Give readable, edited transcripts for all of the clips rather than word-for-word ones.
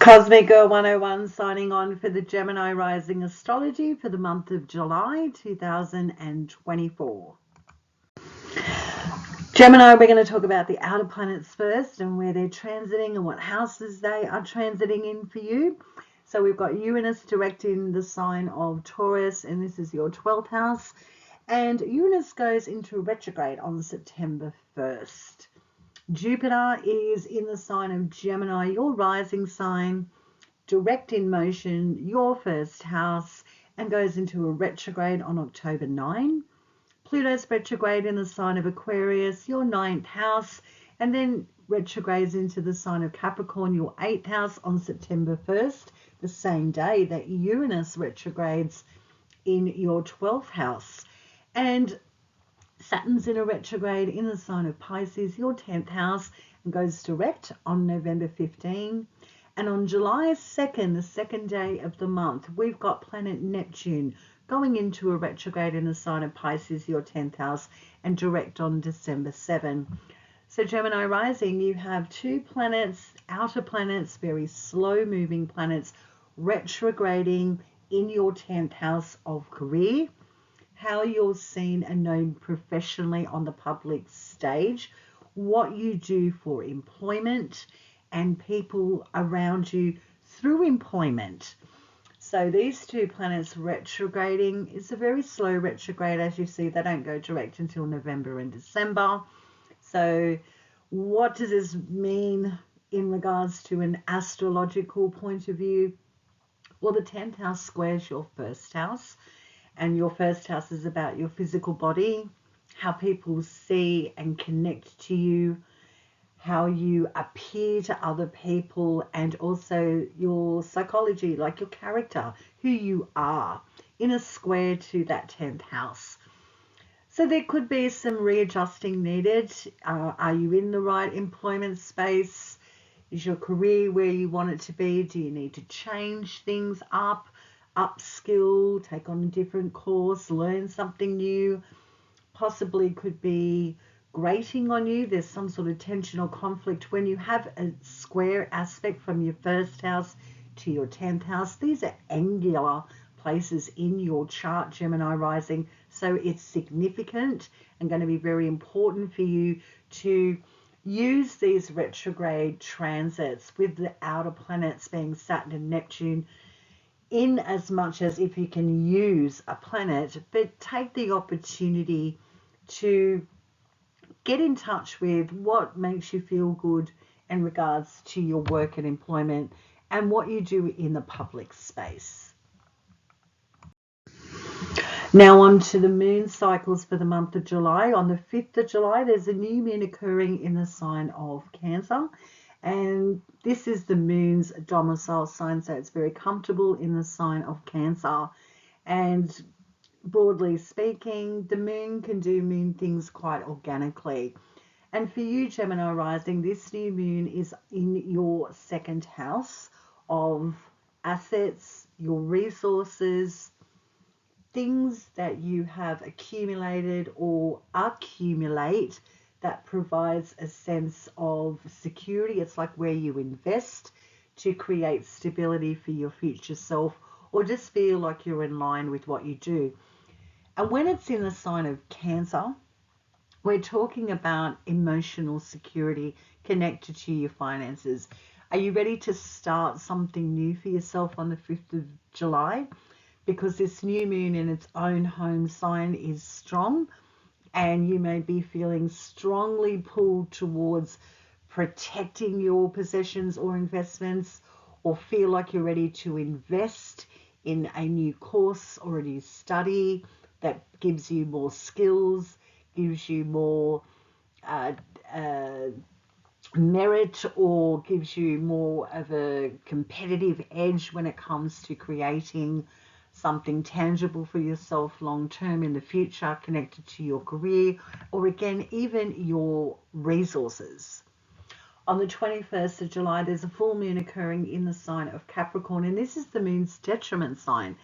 Cosmic Girl 101 signing on for the Gemini Rising Astrology for the month of July 2024. Gemini, we're going to talk about the outer planets first and where they're transiting and what houses they are transiting in for you. So we've got Uranus direct in the sign of Taurus, and this is your 12th house. And Uranus goes into retrograde on September 1st. Jupiter is in the sign of Gemini, your rising sign, direct in motion, your first house, and goes into a retrograde on October 9. Pluto's retrograde in the sign of Aquarius, your 9th house, and then retrogrades into the sign of Capricorn, your 8th house, on September 1st, the same day that Uranus retrogrades in your 12th house. And Saturn's in a retrograde in the sign of Pisces, your 10th house, and goes direct on November 15. And on July 2nd, the second day of the month, we've got planet Neptune going into a retrograde in the sign of Pisces, your 10th house, and direct on December 7. So Gemini rising, you have two planets, outer planets, very slow moving planets, retrograding in your 10th house of career, how you're seen and known professionally on the public stage, what you do for employment, and people around you through employment. So these two planets retrograding is a very slow retrograde. As you see, they don't go direct until November and December. So what does this mean in regards to an astrological point of view? Well, the 10th house squares your first house, and your first house is about your physical body, how people see and connect to you, how you appear to other people, and also your psychology, like your character, who you are, in a square to that 10th house. So there could be some readjusting needed. Are you in the right employment space? Is your career where you want it to be? Do you need to change things up, upskill, take on a different course, learn something new? Possibly could be grating on you. There's some sort of tension or conflict when you have a square aspect from your first house to your 10th house. These are angular places in your chart, Gemini rising, so it's significant and going to be very important for you to use these retrograde transits with the outer planets being Saturn and Neptune, in as much as if you can use a planet, but take the opportunity to get in touch with what makes you feel good in regards to your work and employment and what you do in the public space. Now on to the moon cycles for the month of July. On the 5th of July, there's a new moon occurring in the sign of Cancer. And this is the moon's domicile sign, so it's very comfortable in the sign of Cancer. And broadly speaking, the moon can do moon things quite organically. And for you, Gemini rising, this new moon is in your second house of assets, your resources, things that you have accumulated or accumulate that provides a sense of security. It's like where you invest to create stability for your future self, or just feel like you're in line with what you do. And when it's in the sign of Cancer, we're talking about emotional security connected to your finances. Are you ready to start something new for yourself on the 5th of July? Because this new moon in its own home sign is strong, and you may be feeling strongly pulled towards protecting your possessions or investments, or feel like you're ready to invest in a new course or a new study that gives you more skills, gives you more merit, or gives you more of a competitive edge when it comes to creating something tangible for yourself long term in the future, connected to your career, or again, even your resources. On the 21st of July, there's a full moon occurring in the sign of Capricorn, and this is the moon's detriment sign,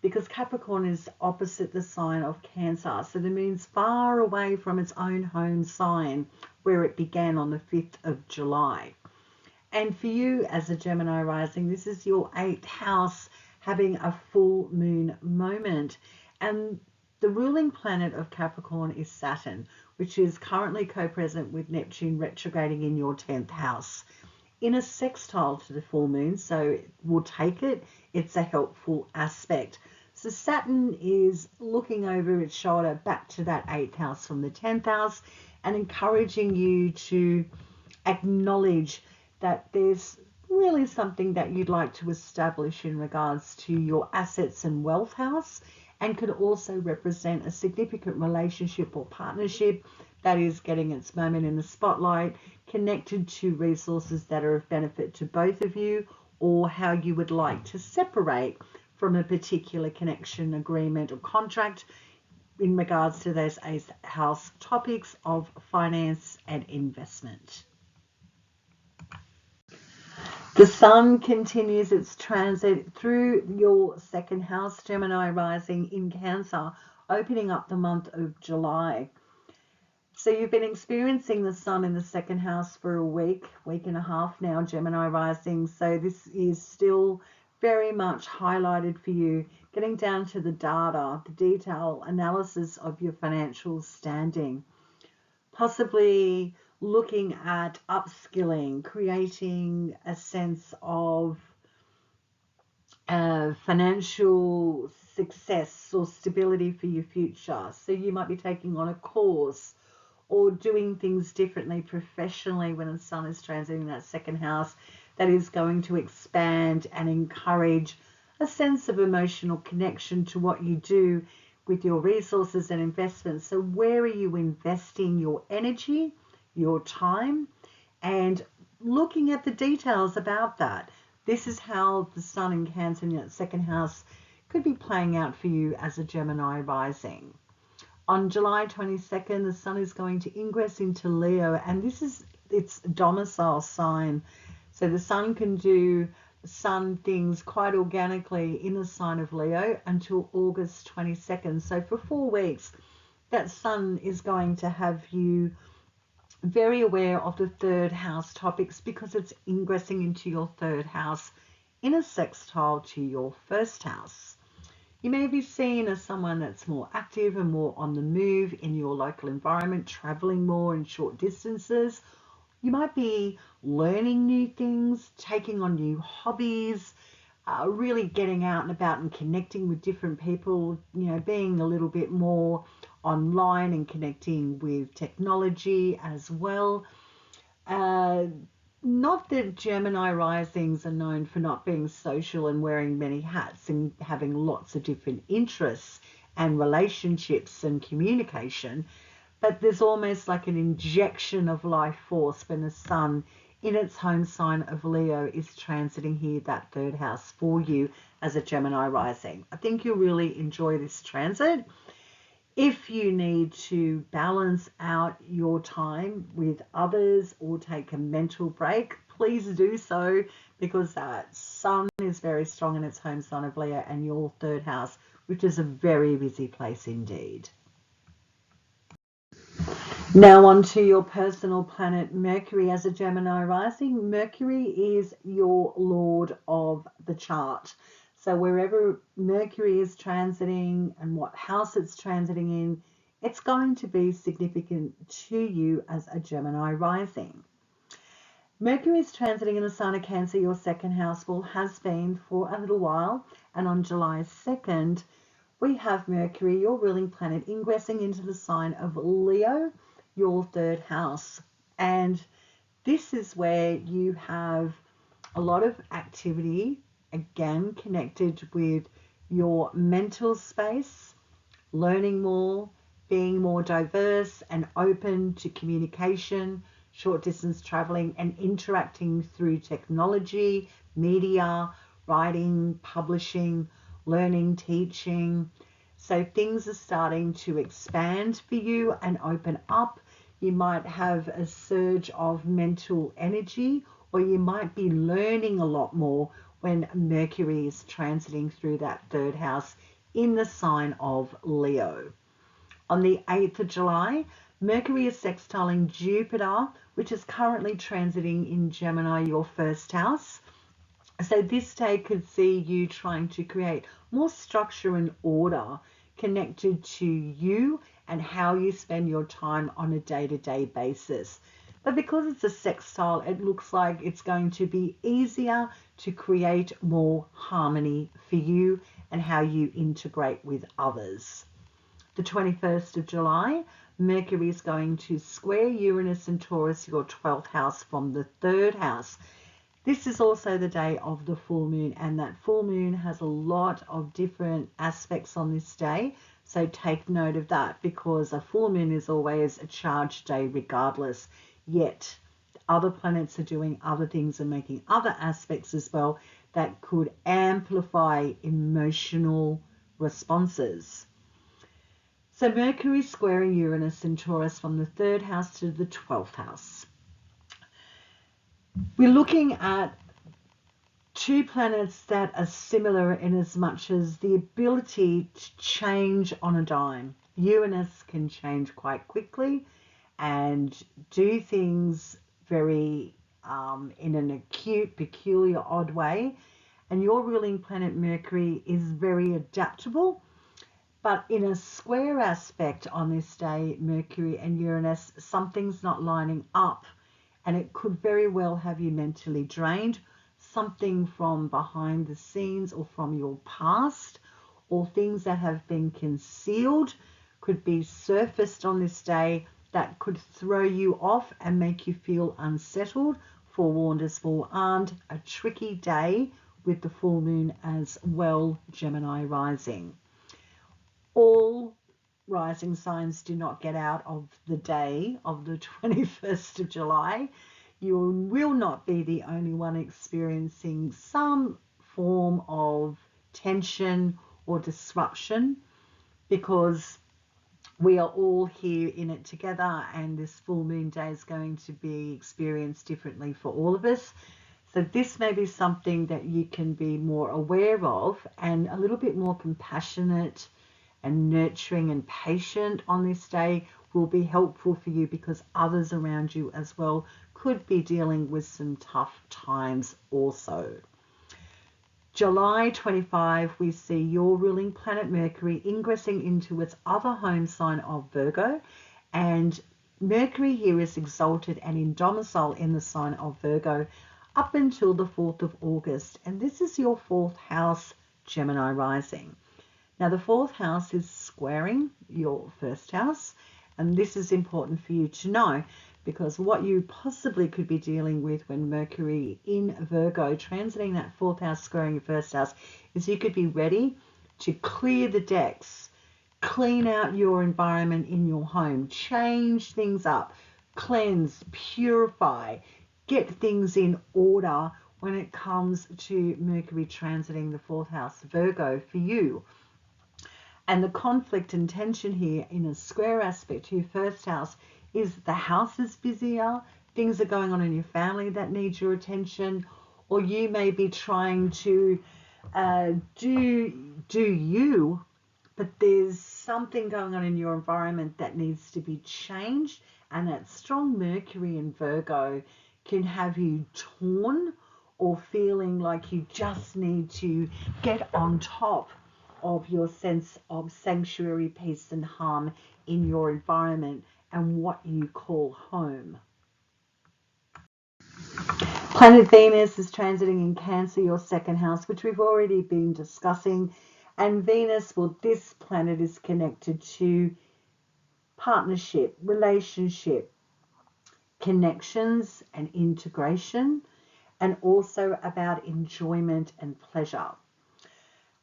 because Capricorn is opposite the sign of Cancer. So the moon's far away from its own home sign where it began on the 5th of July. And for you as a Gemini rising, this is your 8th house having a full moon moment. And the ruling planet of Capricorn is Saturn, which is currently co-present with Neptune retrograding in your 10th house in a sextile to the full moon. So we'll take it. It's a helpful aspect. So Saturn is looking over its shoulder back to that 8th house from the 10th house and encouraging you to acknowledge that there's really something that you'd like to establish in regards to your assets and wealth house, and could also represent a significant relationship or partnership that is getting its moment in the spotlight, connected to resources that are of benefit to both of you, or how you would like to separate from a particular connection, agreement, or contract in regards to those 8th house topics of finance and investment. The sun continues its transit through your 2nd house, Gemini rising in Cancer, opening up the month of July. So you've been experiencing the sun in the 2nd house for a week and a half now, Gemini rising. So this is still very much highlighted for you, getting down to the data, the detail analysis of your financial standing, possibly looking at upskilling, creating a sense of financial success or stability for your future. So you might be taking on a course or doing things differently professionally when the sun is transiting that 2nd house, that is going to expand and encourage a sense of emotional connection to what you do with your resources and investments. So where are you investing your energy, your time, and looking at the details about that. This is how the sun in Cancer in that 2nd house could be playing out for you as a Gemini rising. On July 22nd, the sun is going to ingress into Leo, and this is its domicile sign. So the sun can do sun things quite organically in the sign of Leo until August 22nd. So for 4 weeks, that sun is going to have you very aware of the 3rd house topics, because it's ingressing into your 3rd house in a sextile to your 1st house. You may be seen as someone that's more active and more on the move in your local environment, traveling more in short distances. You might be learning new things, taking on new hobbies, really getting out and about and connecting with different people, being a little bit more online and connecting with technology as well. Not that Gemini risings are known for not being social and wearing many hats and having lots of different interests and relationships and communication, but there's almost like an injection of life force when the sun in its home sign of Leo is transiting here, that 3rd house for you as a Gemini rising. I think you'll really enjoy this transit. If you need to balance out your time with others or take a mental break, please do so, because that sun is very strong in its home sign of Leo and your 3rd house, which is a very busy place indeed. Now on to your personal planet, Mercury as a Gemini rising. Mercury is your lord of the chart. So wherever Mercury is transiting and what house it's transiting in, it's going to be significant to you as a Gemini rising. Mercury is transiting in the sign of Cancer, your 2nd house, has been for a little while. And on July 2nd, we have Mercury, your ruling planet, ingressing into the sign of Leo, your 3rd house. And this is where you have a lot of activity, again, connected with your mental space, learning more, being more diverse and open to communication, short distance traveling, and interacting through technology, media, writing, publishing, learning, teaching. So things are starting to expand for you and open up. You might have a surge of mental energy, or you might be learning a lot more when Mercury is transiting through that 3rd house in the sign of Leo. On the 8th of July, Mercury is sextiling Jupiter, which is currently transiting in Gemini, your first house. So this day could see you trying to create more structure and order connected to you and how you spend your time on a day-to-day basis. But because it's a sextile, it looks like it's going to be easier to create more harmony for you and how you integrate with others. The 21st of July, Mercury is going to square Uranus and Taurus, your 12th house, from the 3rd house. This is also the day of the full moon, and that full moon has a lot of different aspects on this day. So take note of that, because a full moon is always a charged day regardless. Yet other planets are doing other things and making other aspects as well that could amplify emotional responses. So Mercury squaring Uranus and Taurus from the 3rd house to the 12th house. We're looking at two planets that are similar in as much as the ability to change on a dime. Uranus can change quite quickly and do things very in an acute, peculiar, odd way. And your ruling planet Mercury is very adaptable. But in a square aspect on this day, Mercury and Uranus, something's not lining up. And it could very well have you mentally drained, something from behind the scenes or from your past, or things that have been concealed could be surfaced on this day that could throw you off and make you feel unsettled. Forewarned is forearmed. A tricky day with the full moon as well, Gemini rising. All rising signs do not get out of the day of the 21st of July. You will not be the only one experiencing some form of tension or disruption, because we are all here in it together, and this full moon day is going to be experienced differently for all of us. So this may be something that you can be more aware of and a little bit more compassionate and nurturing and patient on this day will be helpful for you, because others around you as well could be dealing with some tough times also. July 25, we see your ruling planet Mercury ingressing into its other home sign of Virgo, and Mercury here is exalted and in domicile in the sign of Virgo up until the 4th of August, and this is your 4th house, Gemini rising. Now the 4th house is squaring your 1st house, and this is important for you to know, because what you possibly could be dealing with when Mercury in Virgo transiting that 4th house squaring your 1st house is you could be ready to clear the decks, clean out your environment in your home, change things up, cleanse, purify, get things in order when it comes to Mercury transiting the 4th house Virgo for you. And the conflict and tension here in a square aspect to your 1st house is the house is busier, things are going on in your family that need your attention, or you may be trying to do you, but there's something going on in your environment that needs to be changed, and that strong Mercury in Virgo can have you torn or feeling like you just need to get on top of your sense of sanctuary, peace and harm in your environment and what you call home. Planet Venus is transiting in Cancer, your 2nd house, which we've already been discussing. And Venus, well, this planet is connected to partnership, relationship, connections and integration, and also about enjoyment and pleasure.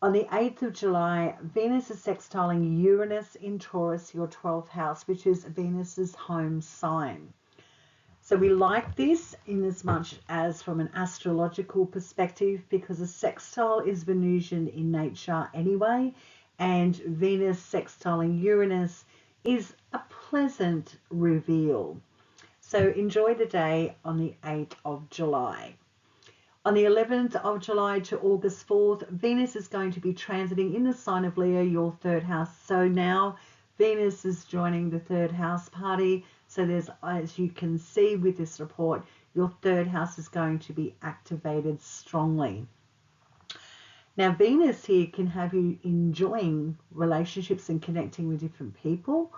On the 8th of July, Venus is sextiling Uranus in Taurus, your 12th house, which is Venus's home sign. So we like this in as much as from an astrological perspective, because a sextile is Venusian in nature anyway, and Venus sextiling Uranus is a pleasant reveal. So enjoy the day on the 8th of July. On the 11th of July to August 4th, Venus is going to be transiting in the sign of Leo, your 3rd house. So now Venus is joining the 3rd house party. So there's, as you can see with this report, your third house is going to be activated strongly. Now, Venus here can have you enjoying relationships and connecting with different people,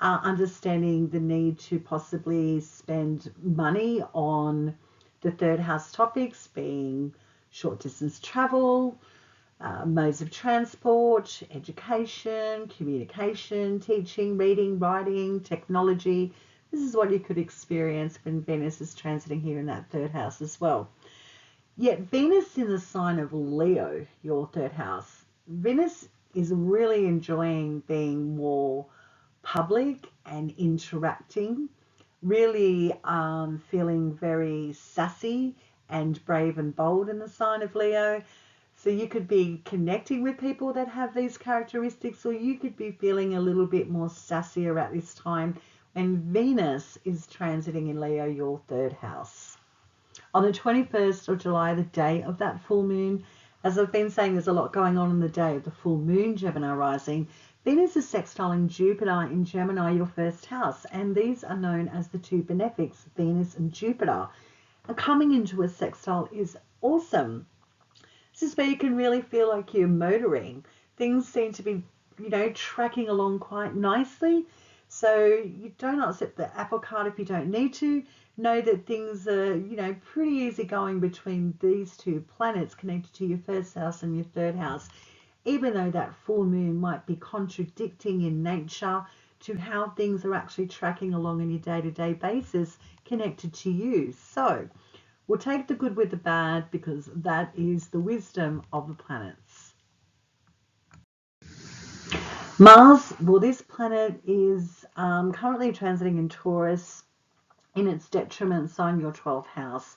understanding the need to possibly spend money on the third house topics, being short distance travel, modes of transport, education, communication, teaching, reading, writing, technology. This is what you could experience when Venus is transiting here in that third house as well. Yet Venus in the sign of Leo, your third house, Venus is really enjoying being more public and interacting, really feeling very sassy and brave and bold in the sign of Leo. So you could be connecting with people that have these characteristics, or you could be feeling a little bit more sassier at this time when Venus is transiting in Leo, your third house. On the 21st of July, the day of that full moon, as I've been saying, there's a lot going on the day of the full moon, Gemini rising. Venus is sextiling Jupiter in Gemini, your first house, and these are known as the two benefics, Venus and Jupiter. And coming into a sextile is awesome. This is where you can really feel like you're motoring. Things seem to be, tracking along quite nicely. So you don't upset the apple cart if you don't need to. Know that things are, pretty easy going between these two planets connected to your first house and your third house, even though that full moon might be contradicting in nature to how things are actually tracking along on your day-to-day basis connected to you. So we'll take the good with the bad because that is the wisdom of the planets. Mars, well, this planet is currently transiting in Taurus in its detriment sign, your 12th house.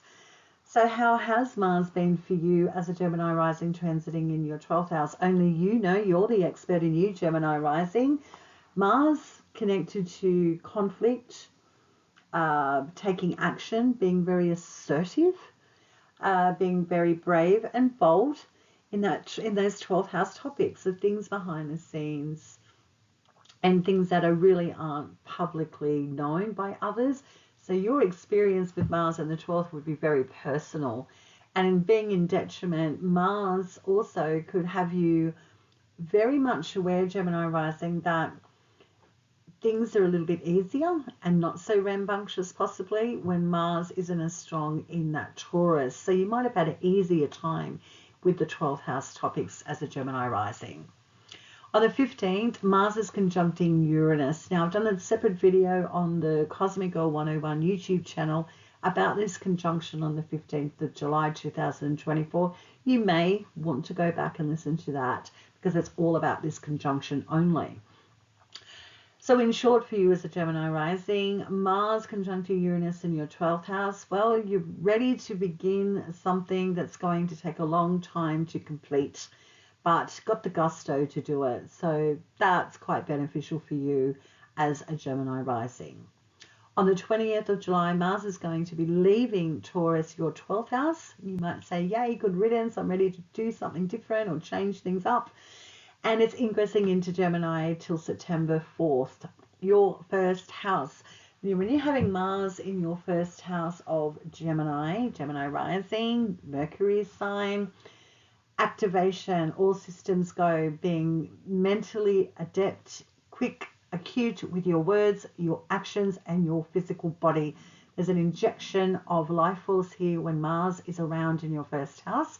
So how has Mars been for you as a Gemini rising transiting in your 12th house? Only you know, you're the expert in you, Gemini rising. Mars connected to conflict, taking action, being very assertive, being very brave and bold in those 12th house topics of things behind the scenes and things that really aren't publicly known by others. So your experience with Mars in the 12th would be very personal. And in being in detriment, Mars also could have you very much aware, Gemini rising, that things are a little bit easier and not so rambunctious possibly when Mars isn't as strong in that Taurus. So you might have had an easier time with the 12th house topics as a Gemini rising. On the 15th, Mars is conjuncting Uranus. Now, I've done a separate video on the Cosmic Girl 101 YouTube channel about this conjunction on the 15th of July 2024. You may want to go back and listen to that because it's all about this conjunction only. So in short for you as a Gemini rising, Mars conjuncting Uranus in your 12th house, well, you're ready to begin something that's going to take a long time to complete, but got the gusto to do it. So that's quite beneficial for you as a Gemini rising. On the 20th of July, Mars is going to be leaving Taurus, your 12th house. You might say, yay, good riddance. I'm ready to do something different or change things up. And it's ingressing into Gemini till September 4th, your first house. When you're having Mars in your first house of Gemini, Gemini rising, Mercury sign, activation, all systems go, being mentally adept, quick, acute with your words, your actions, and your physical body. There's an injection of life force here when Mars is around in your first house.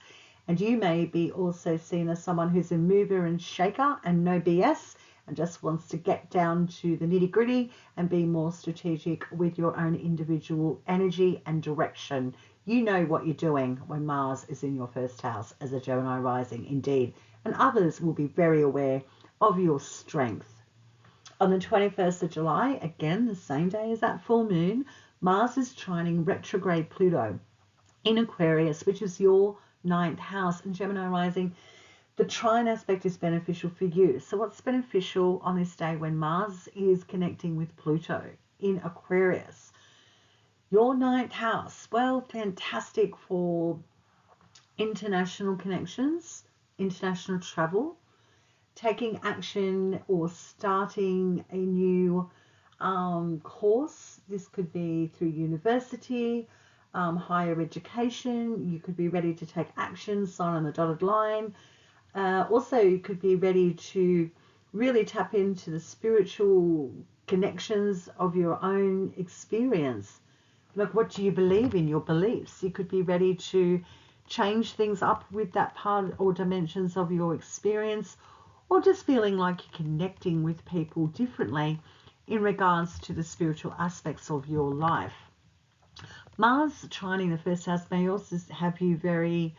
And you may be also seen as someone who's a mover and shaker and no BS and just wants to get down to the nitty gritty and be more strategic with your own individual energy and direction. You know what you're doing when Mars is in your first house as a Gemini rising, indeed. And others will be very aware of your strength. On the 21st of July, again, the same day as that full moon, Mars is trining retrograde Pluto in Aquarius, which is your 9th house. And Gemini rising, the trine aspect is beneficial for you. So what's beneficial on this day when Mars is connecting with Pluto in Aquarius? Your 9th house, well, fantastic for international connections, international travel, taking action or starting a new course. This could be through university, higher education. You could be ready to take action, sign on the dotted line. Also, you could be ready to really tap into the spiritual connections of your own experience. Like, what do you believe in, your beliefs? You could be ready to change things up with that part or dimensions of your experience, or just feeling like you're connecting with people differently in regards to the spiritual aspects of your life. Mars trining the first house may also have you very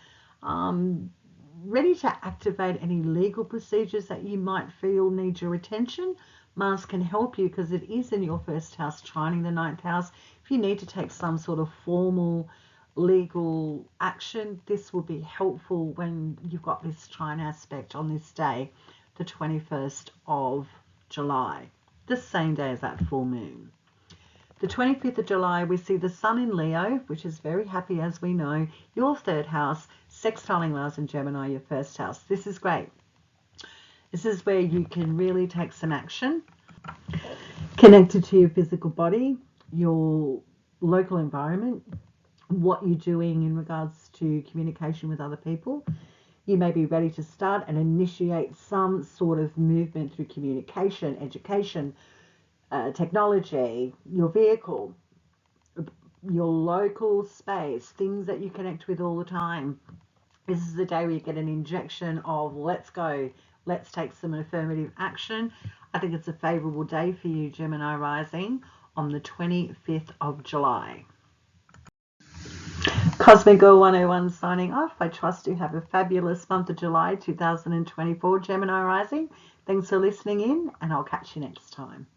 ready to activate any legal procedures that you might feel need your attention. Mars can help you because it is in your first house, trining the ninth house. If you need to take some sort of formal legal action, this will be helpful when you've got this trine aspect on this day, the 21st of July, the same day as that full moon. The 25th of July, we see the Sun in Leo, which is very happy, as we know, your third house, sextiling Mars and Gemini, your first house. This is great. This is where you can really take some action connected to your physical body, your local environment, what you're doing in regards to communication with other people. You may be ready to start and initiate some sort of movement through communication, education, technology, your vehicle, your local space, things that you connect with all the time. This is the day where you get an injection of let's go, let's take some affirmative action. I think it's a favorable day for you, Gemini Rising, on the 25th of July. Cosmic Girl 101 signing off. I trust you have a fabulous month of July 2024, Gemini Rising. Thanks for listening in, and I'll catch you next time.